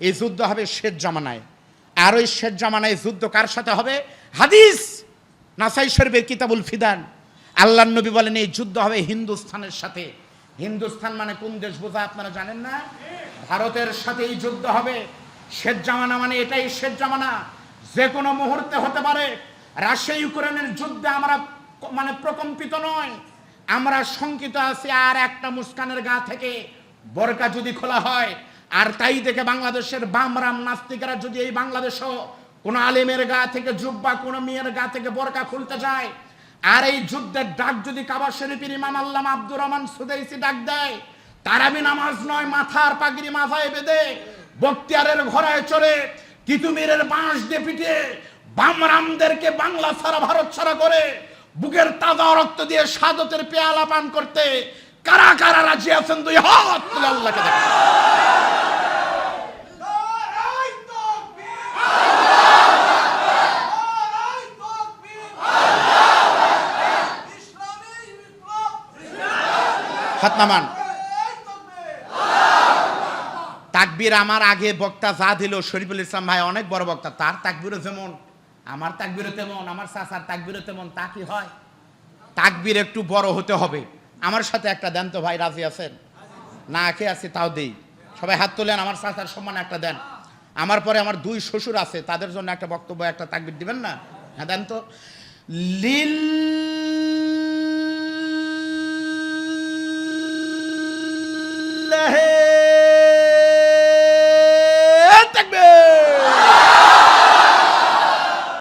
এই যুদ্ধ হবে শেষ জামানায়। আর ওই শেষ জামানায় যুদ্ধ কার সাথে হবে? হাদিস নাসাই শরীফের কিতাবুল ফিদান আল্লাহর নবী বলেন এই যুদ্ধ হবে হিন্দুস্তানের সাথে। হিন্দুস্তান মানে কোন দেশ বোঝা আপনারা জানেন না? ভারতের সাথে এই যুদ্ধ হবে। শেষ জামানা মানে এটাই শেষ জামানা, যে কোনো মুহূর্তে হতে পারে। রাশিয়া ইউক্রেনের যুদ্ধে আমরা মানে প্রকম্পিত নয়, আমরা শঙ্কিত আছি। আর একটা মুস্কানের গা থেকে বোরকা যদি খোলা হয়, আর তাই দেখে বাংলাদেশের বামরাম নাস্তিকরা যদি এই বাংলাদেশও কোনো আলেমের গা থেকে জুব্বা, কোনো মেয়ের গা থেকে বোরকা খুলতে যায়, আর এই যুদ্ধের ডাক যদি কাবা শরীফের ইমাম আল্লামা আব্দুর রহমান সুদাইসি ডাক দেয়, তারাবি নামাজ নয়, মাথার পাগড়ি মাথায় বেঁধে বক্তিয়ারের ঘোড়ায় চড়ে তিতুমিরের বাঁশ দিয়ে পিটিয়ে বামরামদেরকে বাংলা ছাড়া ভারত ছাড়া করে বুকের তাজা রক্ত দিয়ে শাহাদাতের পেয়ালা পান করতে কারা কারা রাজি আছেন? দুই হাত তুলে আল্লাহকে দেখেন। হাত নামান। তাকবীর আমার আগে বক্তা যা দিল শরীফুল ইসলাম ভাই অনেক বড় বক্তা, তার তাকবীরও যেমন আমার তাকবীরও তেমন, আমার চাচার তাকবীরও তেমন, তা কি হয়? তাকবীর একটু বড় হতে হবে। আমার সাথে একটা দেন তো ভাই, রাজি আছেন? না কে আছে তাও দেই। সবাই হাত তোলেন, আমার চাচার সম্মানে একটা দেন। আমার পরে আমার দুই শ্বশুর আছে, তাদের জন্য একটা বক্তব্য, একটা তাকবীর দিবেন না? হ্যাঁ দেন তো। লিল